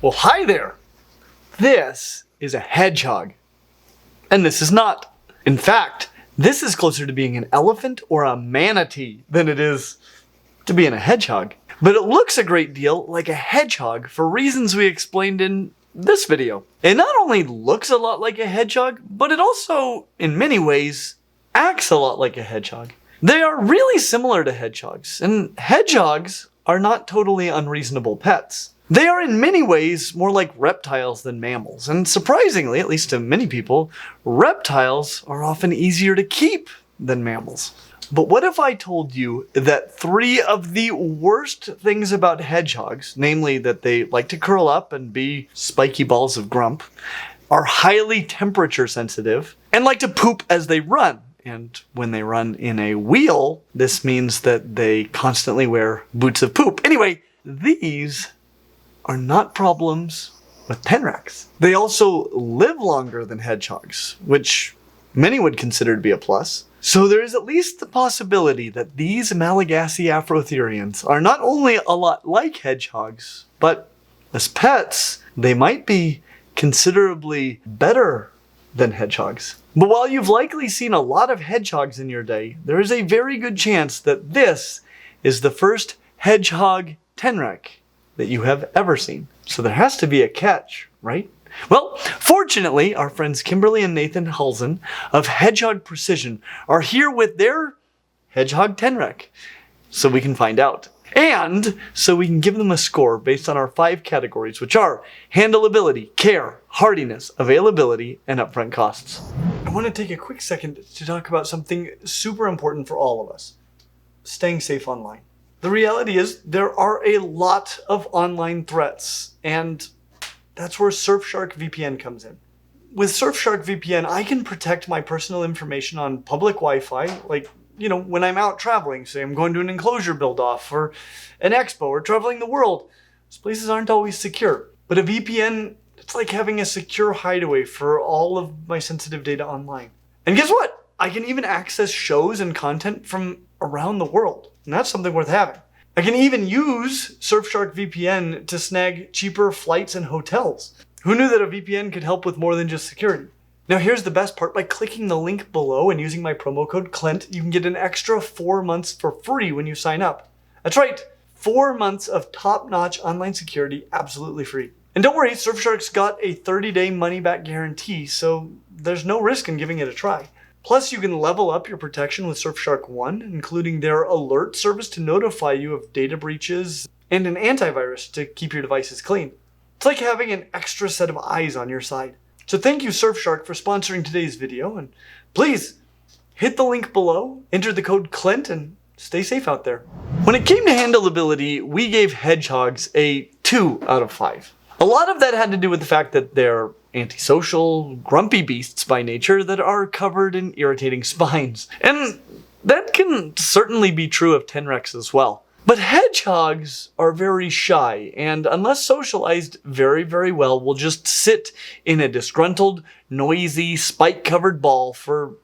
Well, hi there. This is a hedgehog. And this is not. In fact, this is closer to being an elephant or a manatee than it is to being a hedgehog. But it looks a great deal like a hedgehog for reasons we explained in this video. It not only looks a lot like a hedgehog, but it also, in many ways, acts a lot like a hedgehog. They are really similar to hedgehogs, and hedgehogs are not totally unreasonable pets. They are in many ways more like reptiles than mammals, and surprisingly, at least to many people, reptiles are often easier to keep than mammals. But what if I told you that 3 of the worst things about hedgehogs, namely that they like to curl up and be spiky balls of grump, are highly temperature sensitive, and like to poop as they run? And when they run in a wheel, this means that they constantly wear boots of poop. Anyway, these are not problems with tenrecs. They also live longer than hedgehogs, which many would consider to be a plus. So there is at least the possibility that these Malagasy Afrotherians are not only a lot like hedgehogs, but as pets, they might be considerably better than hedgehogs. But while you've likely seen a lot of hedgehogs in your day, there is a very good chance that this is the first Hedgehog Tenrec that you have ever seen. So there has to be a catch, right? Well, fortunately, our friends Kimberly and Nathan Hulsen of Hedgehog Precision are here with their Hedgehog Tenrec, so we can find out. And so we can give them a score based on our 5 categories, which are handleability, care, hardiness, availability, and upfront costs. I want to take a quick second to talk about something super important for all of us: staying safe online. The reality is there are a lot of online threats, and that's where Surfshark VPN comes in. With Surfshark VPN, I can protect my personal information on public Wi-Fi, like, when I'm out traveling, say I'm going to an enclosure build-off or an expo or traveling the world. Those places aren't always secure. But a VPN, it's like having a secure hideaway for all of my sensitive data online. And guess what? I can even access shows and content from around the world. And that's something worth having. I can even use Surfshark VPN to snag cheaper flights and hotels. Who knew that a VPN could help with more than just security? Now here's the best part. By clicking the link below and using my promo code Clint, you can get an extra 4 months for free when you sign up. That's right, 4 months of top-notch online security absolutely free. And don't worry, Surfshark's got a 30-day money-back guarantee, so there's no risk in giving it a try. Plus, you can level up your protection with Surfshark One, including their alert service to notify you of data breaches and an antivirus to keep your devices clean. It's like having an extra set of eyes on your side. So thank you, Surfshark, for sponsoring today's video, and please hit the link below, enter the code Clint, and stay safe out there. When it came to handleability, we gave hedgehogs a 2 out of 5. A lot of that had to do with the fact that they're antisocial, grumpy beasts by nature that are covered in irritating spines. And that can certainly be true of tenrecs as well. But hedgehogs are very shy, and unless socialized very, very well, will just sit in a disgruntled, noisy, spike-covered ball for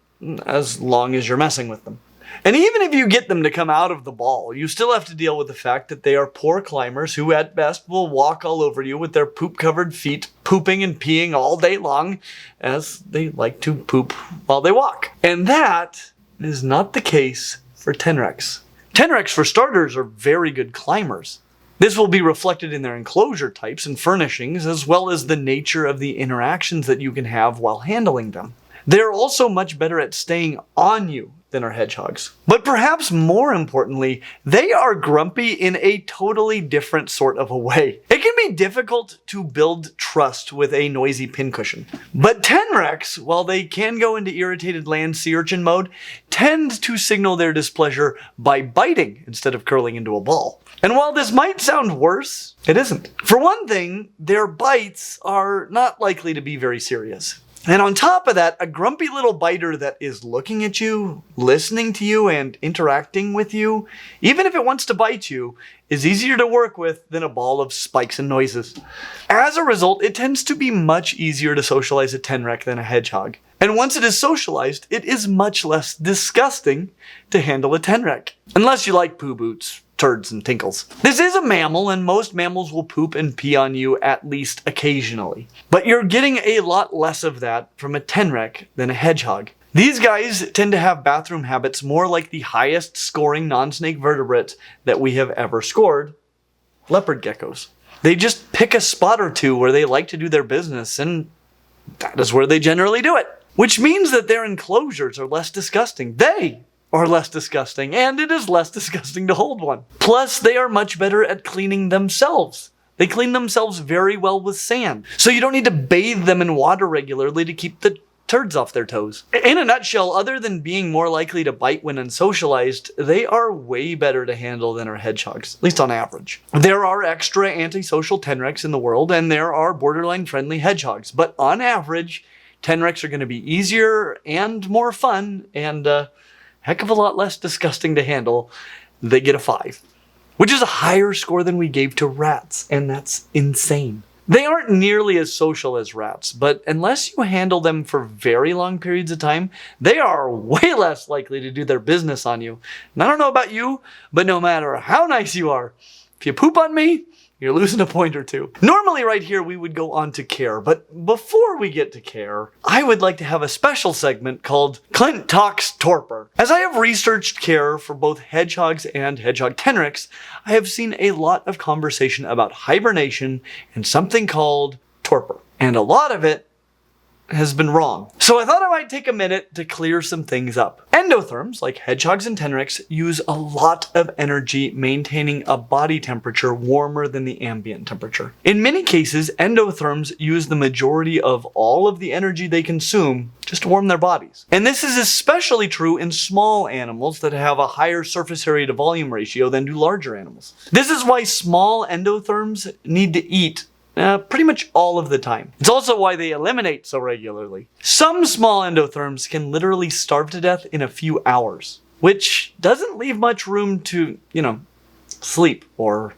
as long as you're messing with them. And even if you get them to come out of the ball, you still have to deal with the fact that they are poor climbers who at best will walk all over you with their poop-covered feet, pooping and peeing all day long, as they like to poop while they walk. And that is not the case for tenrecs. Tenrecs, for starters, are very good climbers. This will be reflected in their enclosure types and furnishings, as well as the nature of the interactions that you can have while handling them. They're also much better at staying on you than are hedgehogs. But perhaps more importantly, they are grumpy in a totally different sort of a way. It can be difficult to build trust with a noisy pincushion. But tenrecs, while they can go into irritated land sea urchin mode, tend to signal their displeasure by biting instead of curling into a ball. And while this might sound worse, it isn't. For one thing, their bites are not likely to be very serious. And on top of that, a grumpy little biter that is looking at you, listening to you, and interacting with you, even if it wants to bite you, is easier to work with than a ball of spikes and noises. As a result, it tends to be much easier to socialize a tenrec than a hedgehog. And once it is socialized, it is much less disgusting to handle a tenrec. Unless you like poo boots, turds and tinkles. This is a mammal, and most mammals will poop and pee on you at least occasionally. But you're getting a lot less of that from a tenrec than a hedgehog. These guys tend to have bathroom habits more like the highest scoring non-snake vertebrates that we have ever scored, leopard geckos. They just pick a spot or two where they like to do their business, and that is where they generally do it. Which means that their enclosures are less disgusting. They are less disgusting, and it is less disgusting to hold one. Plus, they are much better at cleaning themselves. They clean themselves very well with sand, so you don't need to bathe them in water regularly to keep the turds off their toes. In a nutshell, other than being more likely to bite when unsocialized, they are way better to handle than our hedgehogs, at least on average. There are extra antisocial tenrecs in the world, and there are borderline friendly hedgehogs, but on average, tenrecs are going to be easier and more fun, and heck of a lot less disgusting to handle. They get a 5, which is a higher score than we gave to rats, and that's insane. They aren't nearly as social as rats, but unless you handle them for very long periods of time, they are way less likely to do their business on you. And I don't know about you, but no matter how nice you are, if you poop on me, you're losing a point or two. Normally right here we would go on to care, but before we get to care, I would like to have a special segment called Clint Talks Torpor. As I have researched care for both hedgehogs and hedgehog tenrecs, I have seen a lot of conversation about hibernation and something called torpor. And a lot of it has been wrong. So I thought I might take a minute to clear some things up. Endotherms, like hedgehogs and tenrecs, use a lot of energy maintaining a body temperature warmer than the ambient temperature. In many cases, endotherms use the majority of all of the energy they consume just to warm their bodies. And this is especially true in small animals that have a higher surface area to volume ratio than do larger animals. This is why small endotherms need to eat pretty much all of the time. It's also why they eliminate so regularly. Some small endotherms can literally starve to death in a few hours, which doesn't leave much room to, sleep or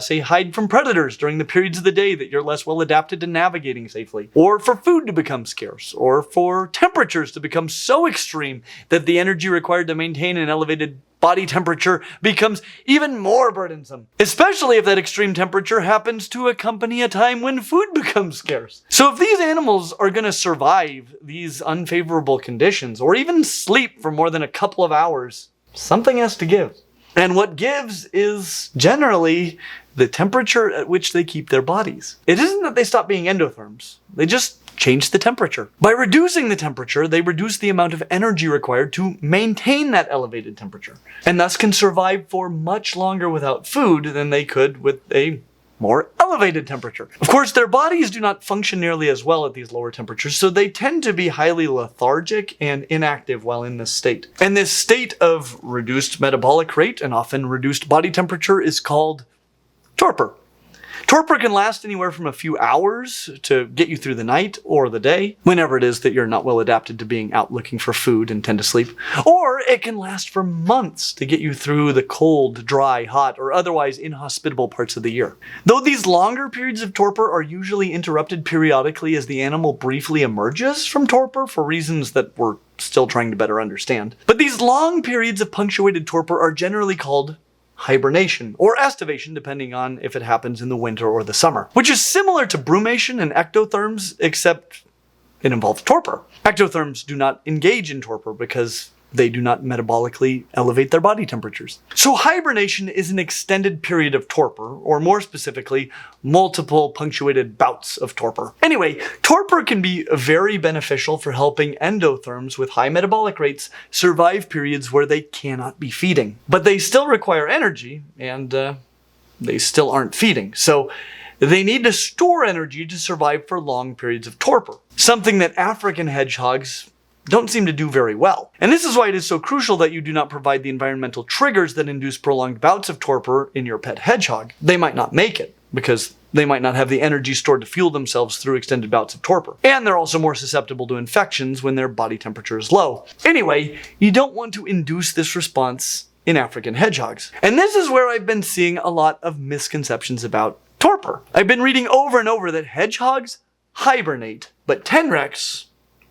say hide from predators during the periods of the day that you're less well adapted to navigating safely, or for food to become scarce, or for temperatures to become so extreme that the energy required to maintain an elevated body temperature becomes even more burdensome, especially if that extreme temperature happens to accompany a time when food becomes scarce. So if these animals are going to survive these unfavorable conditions, or even sleep for more than a couple of hours, something has to give. And what gives is generally the temperature at which they keep their bodies. It isn't that they stop being endotherms, they just change the temperature. By reducing the temperature, they reduce the amount of energy required to maintain that elevated temperature, and thus can survive for much longer without food than they could with a more elevated temperature. Of course, their bodies do not function nearly as well at these lower temperatures, so they tend to be highly lethargic and inactive while in this state. And this state of reduced metabolic rate and often reduced body temperature is called torpor. Torpor can last anywhere from a few hours to get you through the night or the day, whenever it is that you're not well adapted to being out looking for food and tend to sleep. Or it can last for months to get you through the cold, dry, hot, or otherwise inhospitable parts of the year. Though these longer periods of torpor are usually interrupted periodically as the animal briefly emerges from torpor for reasons that we're still trying to better understand. But these long periods of punctuated torpor are generally called hibernation, or estivation depending on if it happens in the winter or the summer, which is similar to brumation and ectotherms, except it involves torpor. Ectotherms do not engage in torpor because they do not metabolically elevate their body temperatures. So hibernation is an extended period of torpor, or more specifically, multiple punctuated bouts of torpor. Anyway, torpor can be very beneficial for helping endotherms with high metabolic rates survive periods where they cannot be feeding. But they still require energy, and they still aren't feeding. So they need to store energy to survive for long periods of torpor, something that African hedgehogs don't seem to do very well. And this is why it is so crucial that you do not provide the environmental triggers that induce prolonged bouts of torpor in your pet hedgehog. They might not make it, because they might not have the energy stored to fuel themselves through extended bouts of torpor. And they're also more susceptible to infections when their body temperature is low. Anyway, you don't want to induce this response in African hedgehogs. And this is where I've been seeing a lot of misconceptions about torpor. I've been reading over and over that hedgehogs hibernate, but tenrecs,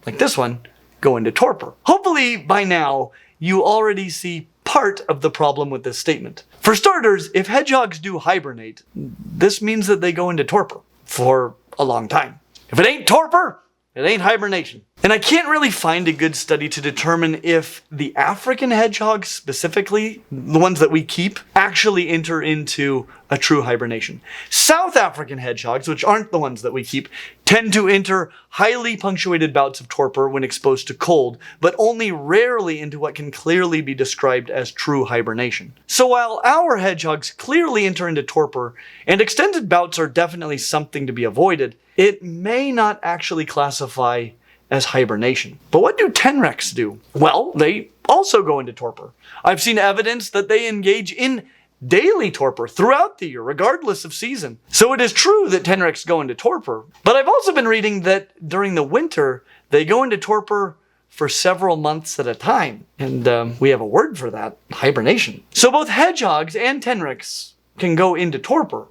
like this one, go into torpor. Hopefully by now you already see part of the problem with this statement. For starters, if hedgehogs do hibernate, this means that they go into torpor for a long time. If it ain't torpor, it ain't hibernation. And I can't really find a good study to determine if the African hedgehogs specifically, the ones that we keep, actually enter into a true hibernation. South African hedgehogs, which aren't the ones that we keep, tend to enter highly punctuated bouts of torpor when exposed to cold, but only rarely into what can clearly be described as true hibernation. So while our hedgehogs clearly enter into torpor, and extended bouts are definitely something to be avoided, it may not actually classify as hibernation. But what do tenrecs do? Well, they also go into torpor. I've seen evidence that they engage in daily torpor throughout the year, regardless of season. So it is true that tenrecs go into torpor, but I've also been reading that during the winter, they go into torpor for several months at a time. And we have a word for that, hibernation. So both hedgehogs and tenrecs can go into torpor.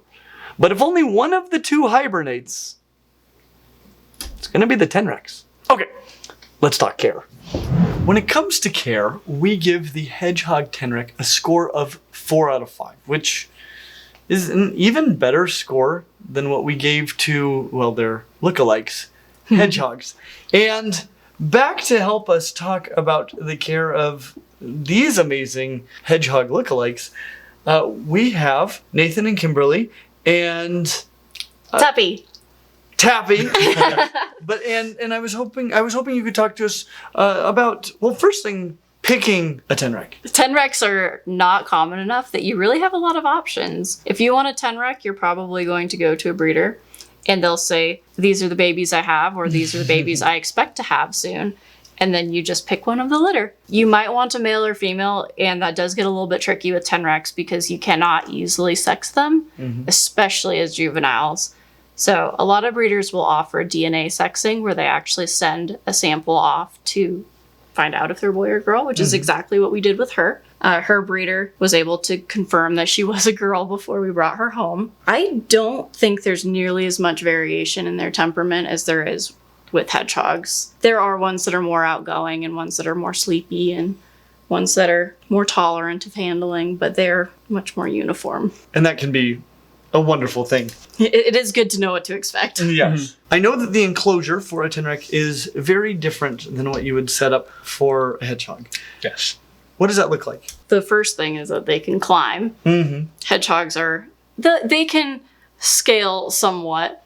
But if only one of the two hibernates, it's going to be the tenrecs. Okay, let's talk care. When it comes to care, we give the Hedgehog Tenrec a score of 4 out of 5, which is an even better score than what we gave to, well, their lookalikes, hedgehogs. And back to help us talk about the care of these amazing hedgehog lookalikes, we have Nathan and Kimberly and Tappy. But and I was hoping you could talk to us about, well, first thing, picking a tenrec. Tenrecs are not common enough that you really have a lot of options. If you want a tenrec, you're probably going to go to a breeder and they'll say, these are the babies I have, or these are the babies I expect to have soon. And then you just pick one of the litter. You might want a male or female, and that does get a little bit tricky with tenrecs because you cannot easily sex them, especially as juveniles. So a lot of breeders will offer DNA sexing where they actually send a sample off to find out if they're boy or girl, which is exactly what we did with her. Her breeder was able to confirm that she was a girl before we brought her home. I don't think there's nearly as much variation in their temperament as there is with hedgehogs. There are ones that are more outgoing and ones that are more sleepy and ones that are more tolerant of handling, but they're much more uniform. And that can be a wonderful thing. It is good to know what to expect. Yes. I know that the enclosure for a tenrec is very different than what you would set up for a hedgehog. Yes. What does that look like? The first thing is that they can climb. Hedgehogs are, they can scale somewhat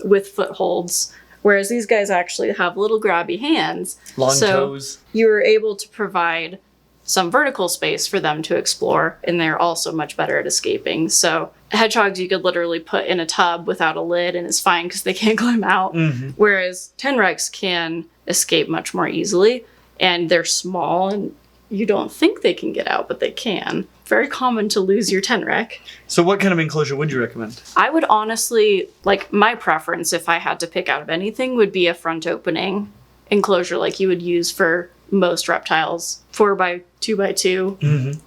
with footholds, whereas these guys actually have little grabby hands. Long toes. You were able to provide some vertical space for them to explore, and they're also much better at escaping. So hedgehogs you could literally put in a tub without a lid and it's fine because they can't climb out. Whereas tenrecs can escape much more easily, and they're small and you don't think they can get out, but they can. Very common to lose your tenrec. So what kind of enclosure would you recommend? I would honestly, like, my preference if I had to pick out of anything would be a front opening enclosure like you would use for most reptiles. 4x2x2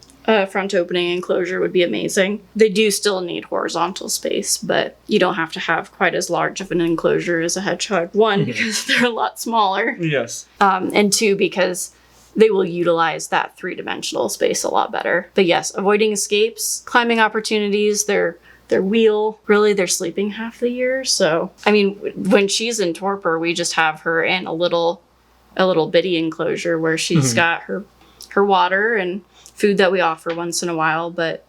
front opening enclosure would be amazing. They do still need horizontal space, but you don't have to have quite as large of an enclosure as a hedgehog. One, because they're a lot smaller. Yes. And two, because they will utilize that 3-dimensional space a lot better. But yes, avoiding escapes, climbing opportunities, their wheel, really they're sleeping half the year. So, I mean, when she's in torpor, we just have her in a little bitty enclosure where she's got her water and food that we offer once in a while, but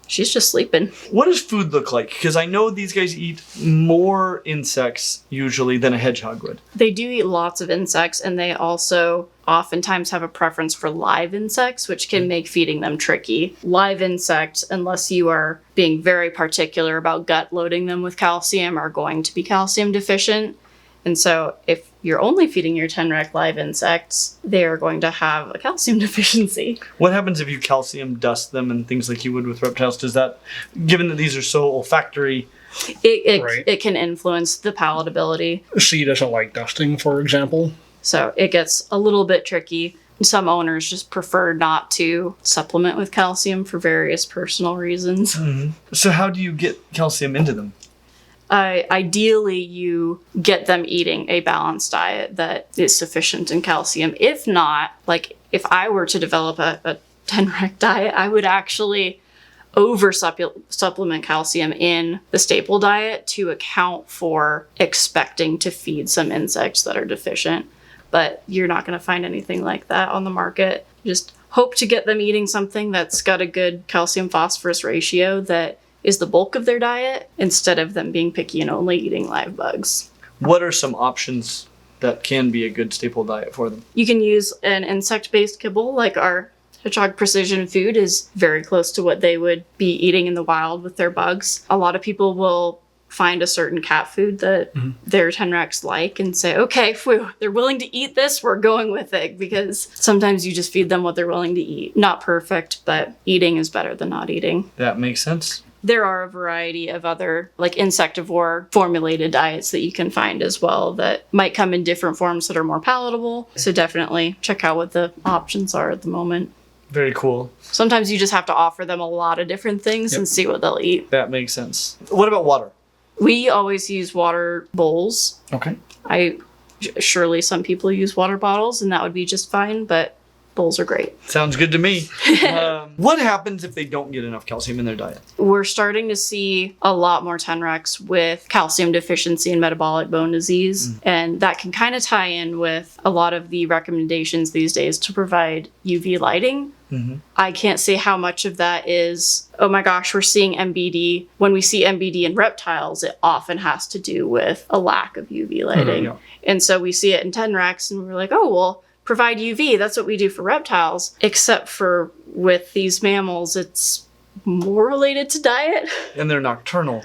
she's just sleeping. What does food look like? Because I know these guys eat more insects usually than a hedgehog would. They do eat lots of insects, and they also oftentimes have a preference for live insects, which can make feeding them tricky. Live insects, unless you are being very particular about gut loading them with calcium, are going to be calcium deficient. And so if you're only feeding your tenrec live insects, they are going to have a calcium deficiency. What happens if you calcium dust them and things like you would with reptiles? Does that, given that these are so olfactory... It can influence the palatability. She doesn't like dusting, for example. So it gets a little bit tricky. Some owners just prefer not to supplement with calcium for various personal reasons. So how do you get calcium into them? Ideally, you get them eating a balanced diet that is sufficient in calcium. If not, like if I were to develop a Tenrec diet, I would actually over supplement calcium in the staple diet to account for expecting to feed some insects that are deficient. But you're not going to find anything like that on the market. Just hope to get them eating something that's got a good calcium phosphorus ratio that is the bulk of their diet, instead of them being picky and only eating live bugs. What are some options that can be a good staple diet for them? You can use an insect-based kibble, like our Hedgehog Precision Food is very close to what they would be eating in the wild with their bugs. A lot of people will find a certain cat food that their Tenrecs like and say, okay, they're willing to eat this, we're going with it, because sometimes you just feed them what they're willing to eat. Not perfect, but eating is better than not eating. That makes sense. There are a variety of other like insectivore formulated diets that you can find as well that might come in different forms that are more palatable. So definitely check out what the options are at the moment. Very cool. Sometimes you just have to offer them a lot of different things and see what they'll eat. That makes sense. What about water? We always use water bowls. Okay. Surely some people use water bottles and that would be just fine, but bowls are great. Sounds good to me. What happens if they don't get enough calcium in their diet? We're starting to see a lot more Tenrecs with calcium deficiency and metabolic bone disease. And that can kind of tie in with a lot of the recommendations these days to provide UV lighting. I can't say how much of that is, oh my gosh, we're seeing MBD. When we see MBD in reptiles, it often has to do with a lack of UV lighting. And so we see it in Tenrecs and we're like, oh, well, provide UV. That's what we do for reptiles. Except for with these mammals, it's more related to diet. And they're nocturnal.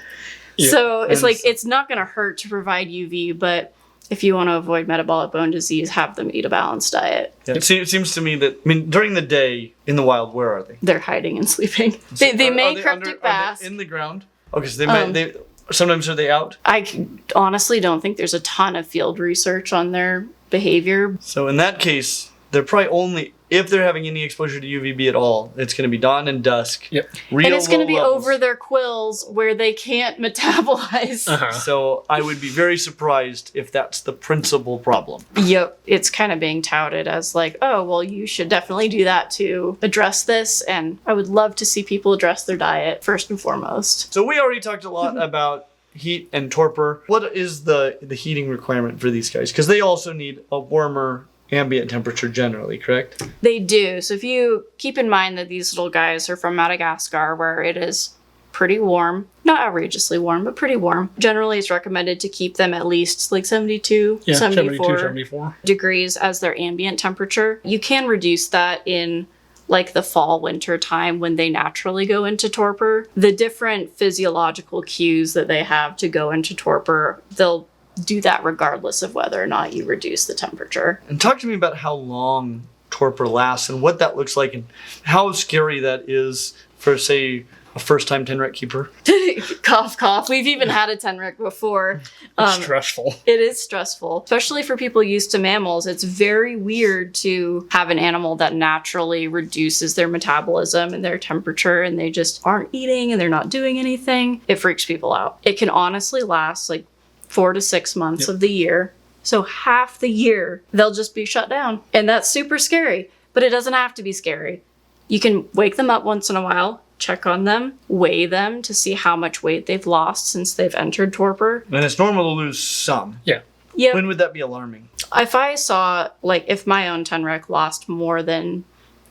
So it's like, it's not going to hurt to provide UV, but if you want to avoid metabolic bone disease, have them eat a balanced diet. Yeah, it seems to me that, during the day in the wild, where are they? They're hiding and sleeping. They may cryptic bask. Are they in the ground? Okay, so they sometimes are they out? I honestly don't think there's a ton of field research on their behavior. So in that case, they're probably only, if they're having any exposure to UVB at all, it's going to be dawn and dusk. Yep. And it's going to be over their quills where they can't metabolize. So I would be very surprised if that's the principal problem. Yep. It's kind of being touted as like, oh, well, you should definitely do that to address this. And I would love to see people address their diet first and foremost. So we already talked a lot about heat and torpor. What is the heating requirement for these guys? Because they also need a warmer ambient temperature generally, correct? They do. So if you keep in mind that these little guys are from Madagascar, where it is pretty warm, not outrageously warm, but pretty warm. Generally, it's recommended to keep them at least like 72, 74 degrees as their ambient temperature. You can reduce that in like the fall, winter time when they naturally go into torpor. The different physiological cues that they have to go into torpor, they'll do that regardless of whether or not you reduce the temperature. And talk to me about how long torpor lasts and what that looks like and how scary that is for, say, a first-time Tenrec keeper. Cough, cough. We've even had a Tenrec before. It's stressful. It is stressful, especially for people used to mammals. It's very weird to have an animal that naturally reduces their metabolism and their temperature and they just aren't eating and they're not doing anything. It freaks people out. It can honestly last like 4 to 6 months of the year. So half the year, they'll just be shut down. And that's super scary, but it doesn't have to be scary. You can wake them up once in a while, check on them, weigh them to see how much weight they've lost since they've entered torpor. And it's normal to lose some. Yeah. When would that be alarming? If I saw, like, if my own Tenrec lost more than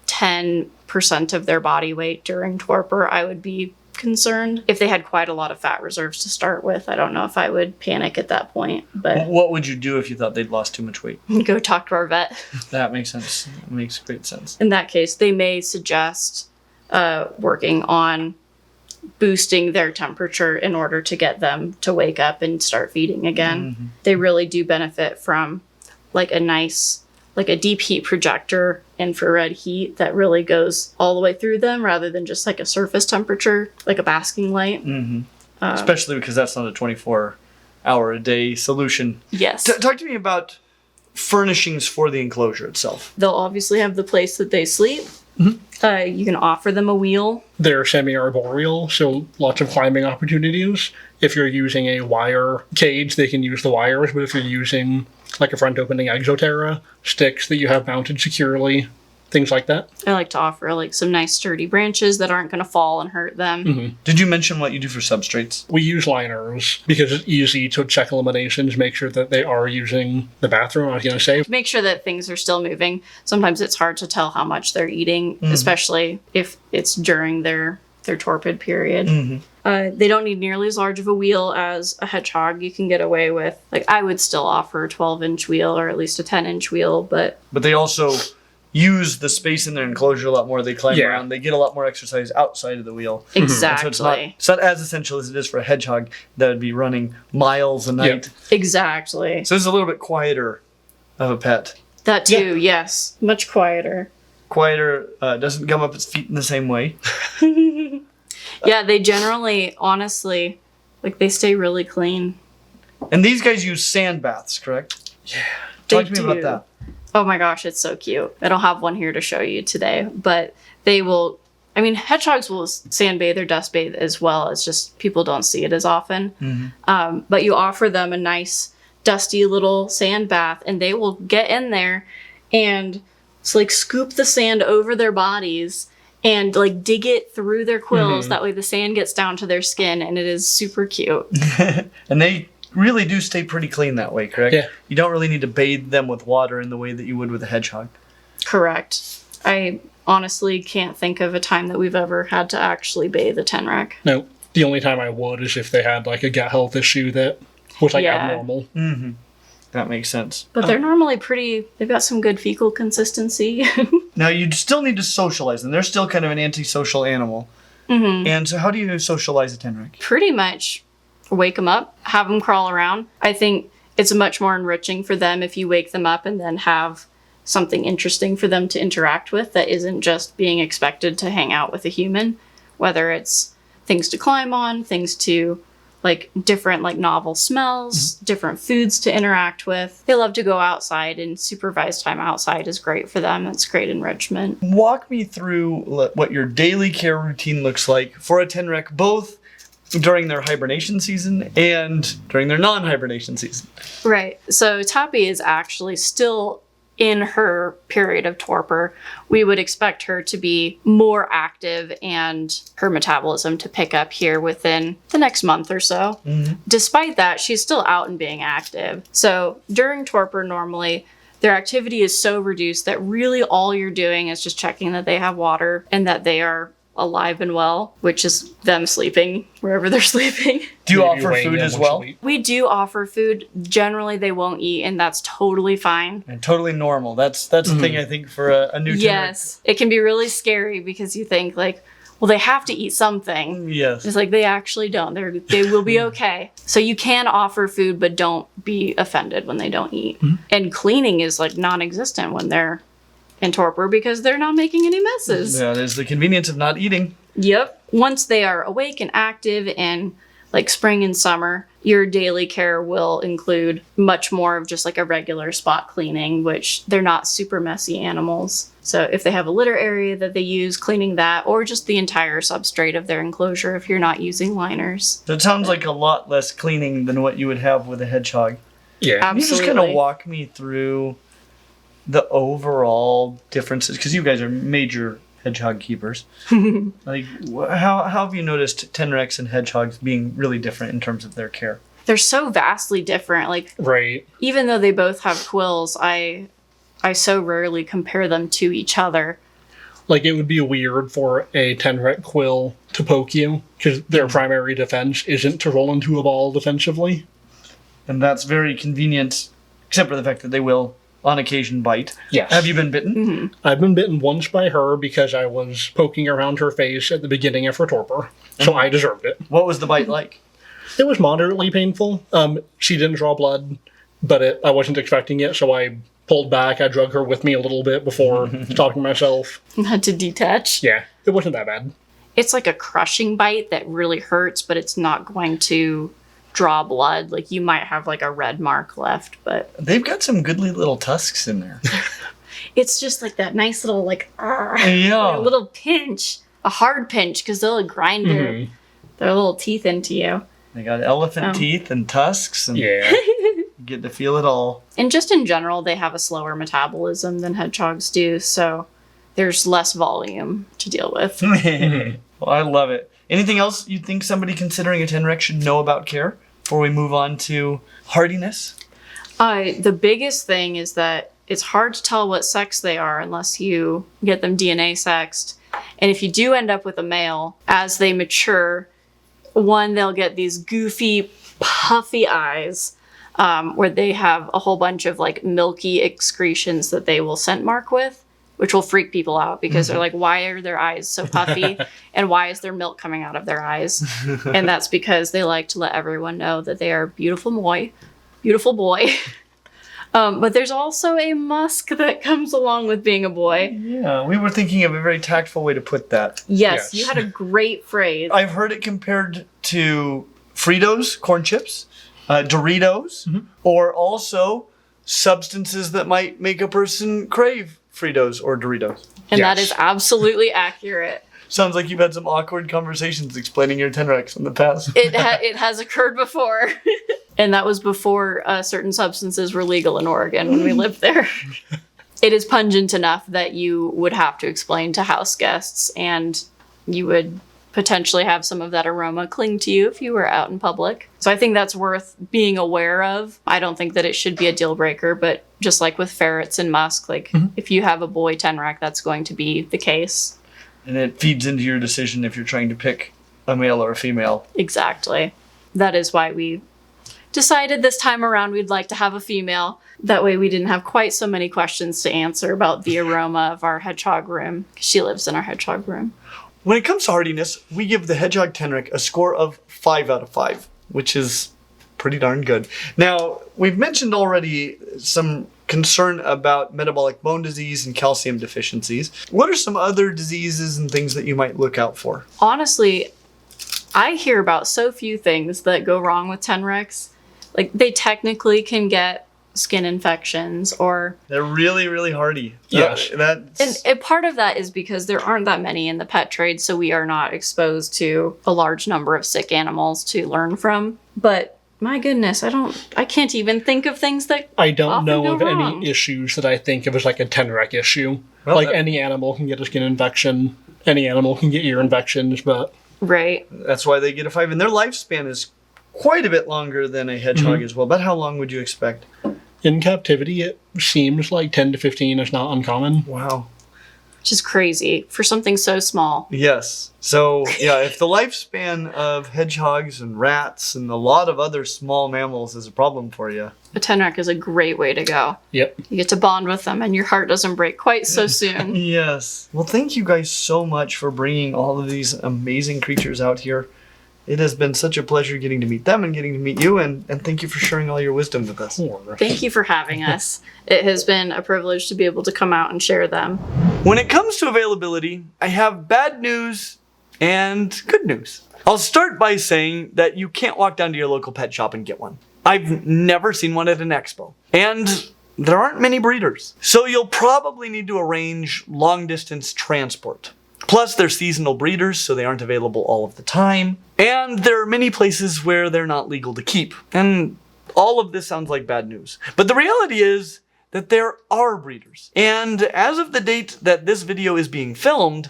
10% of their body weight during torpor, I would be concerned. If they had quite a lot of fat reserves to start with, I don't know if I would panic at that point. But what would you do if you thought they'd lost too much weight? Go talk to our vet. That makes sense. It makes great sense. In that case, they may suggest working on boosting their temperature in order to get them to wake up and start feeding again. They really do benefit from like a deep heat projector infrared heat that really goes all the way through them rather than just like a surface temperature, like a basking light. Especially because that's not a 24-hour-a-day solution. Yes. Talk to me about furnishings for the enclosure itself. They'll obviously have the place that they sleep. You can offer them a wheel. They're semi-arboreal, so lots of climbing opportunities. If you're using a wire cage, they can use the wires, but if you're using like a front opening exoterra, sticks that you have mounted securely, things like that. I like to offer like some nice sturdy branches that aren't going to fall and hurt them. Did you mention what you do for substrates? We use liners because it's easy to check eliminations, make sure that they are using the bathroom. I was going to say, Make sure that things are still moving. Sometimes it's hard to tell how much they're eating, especially if it's during their torpid period. They don't need nearly as large of a wheel as a hedgehog. You can get away with, like, I would still offer a 12-inch wheel or at least a 10-inch wheel, but But they also use the space in their enclosure a lot more. They climb Yeah. around. They get a lot more exercise outside of the wheel. exactly. So it's not as essential as it is for a hedgehog that would be running miles a night. Exactly. So it's a little bit quieter of a pet. That too, yes. Much quieter. Quieter, doesn't gum up its feet in the same way. Yeah, they generally, honestly, like, they stay really clean. And these guys use sand baths, correct? They Talk to me about that. Oh my gosh, it's so cute. I don't have one here to show you today, but they will, I mean, hedgehogs will sandbathe or dust bathe as well. It's just people don't see it as often. But you offer them a nice, dusty little sand bath, and they will get in there and like scoop the sand over their bodies and like dig it through their quills. That way the sand gets down to their skin, and it is super cute. And they really do stay pretty clean that way, correct? Yeah. You don't really need to bathe them with water in the way that you would with a hedgehog. Correct. I honestly can't think of a time that we've ever had to actually bathe a Tenrec. no, the only time I would is if they had like a gut health issue that was like Yeah. abnormal. That makes sense. But they're normally they've got some good fecal consistency. Now, you still need to socialize them. They're still kind of an antisocial animal. And so how do you socialize a Tenrec? Pretty much wake them up, have them crawl around. I think it's much more enriching for them if you wake them up and then have something interesting for them to interact with that isn't just being expected to hang out with a human, whether it's things to climb on, things to like different like novel smells, different foods to interact with. They love to go outside, and supervised time outside is great for them. It's great enrichment. Walk me through what your daily care routine looks like for a Tenrec, both during their hibernation season and during their non-hibernation season. Right. So Tappy is actually still in her period of torpor. We would expect her to be more active and her metabolism to pick up here within the next month or so. Despite that, she's still out and being active. So during torpor, normally, their activity is so reduced that really all you're doing is just checking that they have water and that they are alive and well, which is them sleeping wherever they're sleeping. Do you Maybe offer weighing food them as once well? a week. We do offer food. Generally, they won't eat, and that's totally fine. And totally normal. That's the thing, I think, for a new Tenrec. Yes. It can be really scary because you think, like, well, they have to eat something. Yes. It's like they actually don't. They will be okay. So you can offer food, but don't be offended when they don't eat. And cleaning is like non-existent when they're in torpor because they're not making any messes. Yeah, there's the convenience of not eating. Yep. Once they are awake and active in like spring and summer, your daily care will include much more of just like a regular spot cleaning, which they're not super messy animals. So if they have a litter area that they use, cleaning that, or just the entire substrate of their enclosure if you're not using liners. So it sounds like a lot less cleaning than what you would have with a hedgehog. Yeah. Can you just kind Absolutely. of walk me through the overall differences? Because you guys are major hedgehog keepers. Like, how have you noticed Tenrecs and hedgehogs being really different in terms of their care? They're so vastly different. Like, Right. even though they both have quills, I so rarely compare them to each other. Like, it would be weird for a Tenrec quill to poke you, because their primary defense isn't to roll into a ball defensively. And that's very convenient, except for the fact that they will, on occasion, bite. Yes. Have you been bitten? I've been bitten once by her because I was poking around her face at the beginning of her torpor, so I deserved it. What was the bite like? It was moderately painful. She didn't draw blood, but I wasn't expecting it, so I pulled back. I drug her with me a little bit before stopping myself. Had to detach. Yeah, it wasn't that bad. It's like a crushing bite that really hurts, but it's not going to draw blood. Like, you might have like a red mark left, but They've got some goodly little tusks in there. it's just like that nice little like Yeah. a little pinch, a hard pinch, because they'll grind their little teeth into you. They got elephant teeth and tusks, and Yeah. you get to feel it all. And just in general, they have a slower metabolism than hedgehogs do, so there's less volume to deal with. Well, I love it. Anything else you think somebody considering a Tenrec should know about care before we move on to hardiness? The biggest thing is that it's hard to tell what sex they are unless you get them DNA sexed. And if you do end up with a male, as they mature, one, they'll get these goofy, puffy eyes, where they have a whole bunch of like milky excretions that they will scent mark with, which will freak people out because they're like, why are their eyes so puffy? And why is there milk coming out of their eyes? And that's because they like to let everyone know that they are beautiful boy. But there's also a musk that comes along with being a boy. Yeah, we were thinking of a very tactful way to put that. Yes, you had a great phrase. I've heard it compared to Fritos, corn chips, Doritos, or also substances that might make a person crave Fritos or Doritos. And that is absolutely accurate. Sounds like you've had some awkward conversations explaining your Tenrecs in the past. It has occurred before. And that was before certain substances were legal in Oregon when we lived there. It is pungent enough that you would have to explain to house guests, and you would potentially have some of that aroma cling to you if you were out in public. So I think that's worth being aware of. I don't think that it should be a deal breaker, but just like with ferrets and musk, like if you have a boy Tenrec, that's going to be the case. And it feeds into your decision if you're trying to pick a male or a female. Exactly. That is why we decided this time around we'd like to have a female. That way we didn't have quite so many questions to answer about the aroma of our hedgehog room. She lives in our hedgehog room. When it comes to hardiness, we give the Hedgehog Tenrec a score of 5 out of 5, which is pretty darn good. Now, we've mentioned already some concern about metabolic bone disease and calcium deficiencies. What are some other diseases and things that you might look out for? Honestly, I hear about so few things that go wrong with Tenrecs. Like, they technically can get skin infections or... They're really, really hardy. Yes. And part of that is because there aren't that many in the pet trade, so we are not exposed to a large number of sick animals to learn from. But my goodness, I can't even think of things that I don't often know go of wrong. any issues that I think of as like a Tenrec issue. Well, like any animal can get a skin infection, any animal can get ear infections, but... Right. That's why they get a 5. And their lifespan is quite a bit longer than a hedgehog as well. But how long would you expect? In captivity, it seems like 10 to 15 is not uncommon. Wow. Which is crazy for something so small. Yes. So, yeah, if the lifespan of hedgehogs and rats and a lot of other small mammals is a problem for you. A Tenrec is a great way to go. Yep. You get to bond with them and your heart doesn't break quite so soon. Yes. Well, thank you guys so much for bringing all of these amazing creatures out here. It has been such a pleasure getting to meet them and getting to meet you, and thank you for sharing all your wisdom with us. Thank you for having us. It has been a privilege to be able to come out and share them. When it comes to availability, I have bad news and good news. I'll start by saying that you can't walk down to your local pet shop and get one. I've never seen one at an expo. And there aren't many breeders. So you'll probably need to arrange long-distance transport. Plus, they're seasonal breeders, so they aren't available all of the time. And there are many places where they're not legal to keep. And all of this sounds like bad news. But the reality is that there are breeders. And as of the date that this video is being filmed,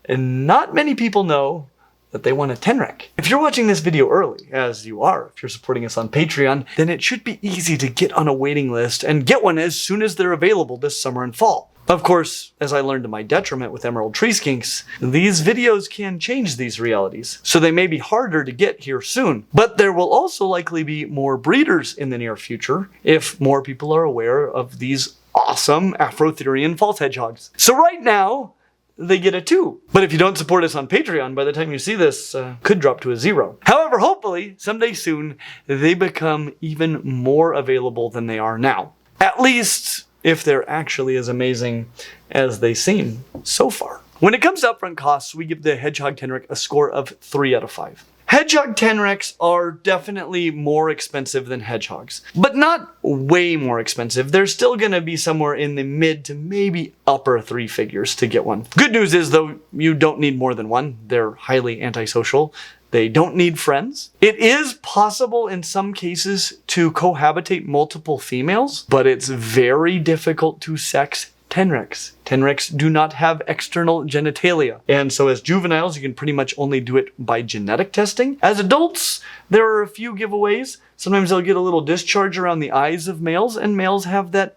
not many people know that they want a Tenrec. If you're watching this video early, as you are if you're supporting us on Patreon, then it should be easy to get on a waiting list and get one as soon as they're available this summer and fall. Of course, as I learned to my detriment with Emerald Tree Skinks, these videos can change these realities, so they may be harder to get here soon. But there will also likely be more breeders in the near future if more people are aware of these awesome Afrotherian false hedgehogs. So right now, they get a 2. But if you don't support us on Patreon, by the time you see this, could drop to a 0. However, hopefully, someday soon, they become even more available than they are now. At least, if they're actually as amazing as they seem so far. When it comes to upfront costs, we give the Hedgehog Tenrec a score of 3 out of 5. Hedgehog Tenrecs are definitely more expensive than hedgehogs, but not way more expensive. They're still going to be somewhere in the mid to maybe upper 3 figures to get one. Good news is, though, you don't need more than one. They're highly antisocial. They don't need friends. It is possible in some cases to cohabitate multiple females, but it's very difficult to sex Tenrecs. Tenrecs do not have external genitalia. And so as juveniles, you can pretty much only do it by genetic testing. As adults, there are a few giveaways. Sometimes they'll get a little discharge around the eyes of males, and males have that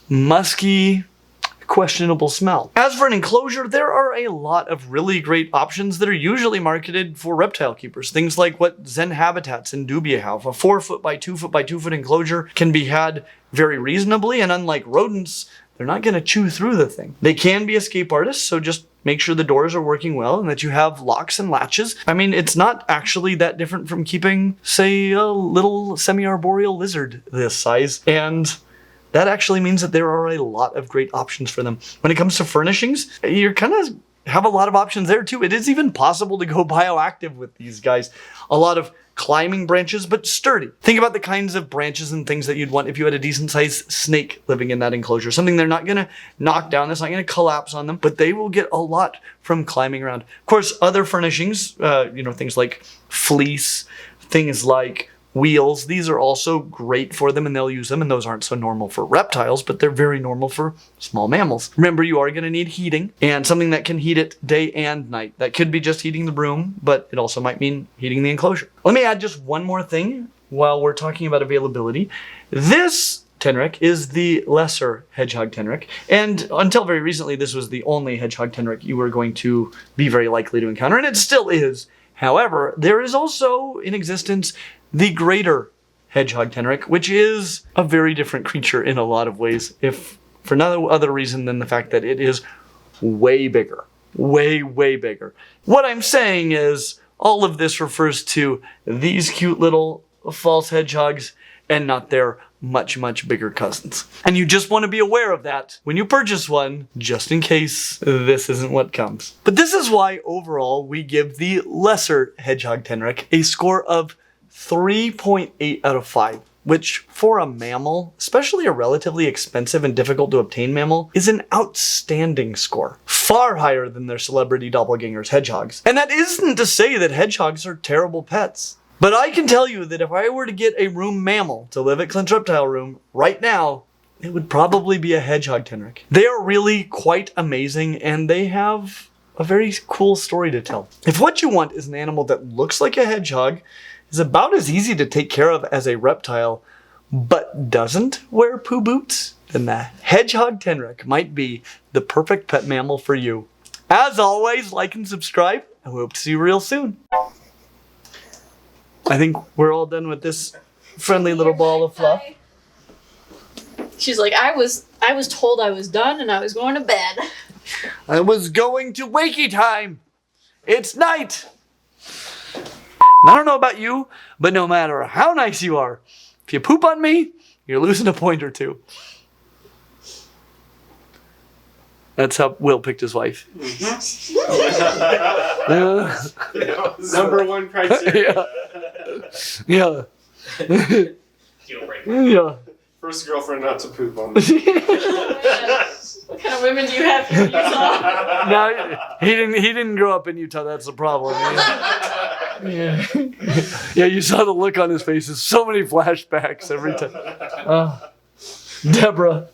musky, questionable smell. As for an enclosure, there are a lot of really great options that are usually marketed for reptile keepers. Things like what Zen Habitats and Dubia have. A 4 foot by 2 foot by 2 foot enclosure can be had very reasonably, and unlike rodents, they're not going to chew through the thing. They can be escape artists, so just make sure the doors are working well and that you have locks and latches. I mean, it's not actually that different from keeping, say, a little semi-arboreal lizard this size, and that actually means that there are a lot of great options for them. When it comes to furnishings, you're kind of have a lot of options there too. It is even possible to go bioactive with these guys. A lot of climbing branches, but sturdy. Think about the kinds of branches and things that you'd want if you had a decent sized snake living in that enclosure. Something they're not gonna knock down, that's not gonna collapse on them, but they will get a lot from climbing around. Of course, other furnishings, things like fleece, things like wheels, these are also great for them and they'll use them, and those aren't so normal for reptiles, but they're very normal for small mammals. Remember, you are going to need heating, and something that can heat it day and night. That could be just heating the room, but it also might mean heating the enclosure. Let me add just one more thing while we're talking about availability. This Tenrec is the lesser Hedgehog Tenrec, and until very recently this was the only Hedgehog Tenrec you were going to be very likely to encounter, and it still is. However, there is also in existence the greater Hedgehog Tenrec, which is a very different creature in a lot of ways, if for no other reason than the fact that it is way bigger. Way, way bigger. What I'm saying is, all of this refers to these cute little false hedgehogs and not their much, much bigger cousins. And you just want to be aware of that when you purchase one, just in case this isn't what comes. But this is why overall we give the lesser Hedgehog Tenrec a score of 3.8 out of 5, which for a mammal, especially a relatively expensive and difficult to obtain mammal, is an outstanding score. Far higher than their celebrity doppelgangers, hedgehogs. And that isn't to say that hedgehogs are terrible pets. But I can tell you that if I were to get a room mammal to live at Clint's Reptile Room right now, it would probably be a Hedgehog Tenrec. They are really quite amazing, and they have a very cool story to tell. If what you want is an animal that looks like a hedgehog, is about as easy to take care of as a reptile, but doesn't wear poo boots, then the Hedgehog Tenrec might be the perfect pet mammal for you. As always, like and subscribe, and we hope to see you real soon. I think we're all done with this friendly little ball of fluff. She's like, I was told I was done and I was going to bed. I was going to wakey time. It's night. I don't know about you, but no matter how nice you are, if you poop on me, you're losing a point or two. That's how Will picked his wife. Number one criteria. Yeah. Deal breaker. Yeah. First girlfriend not to poop on me. What kind of women do you have here in Utah? No, he didn't grow up in Utah. That's the problem. Yeah. Yeah, you saw the look on his face. There's so many flashbacks every time. Deborah.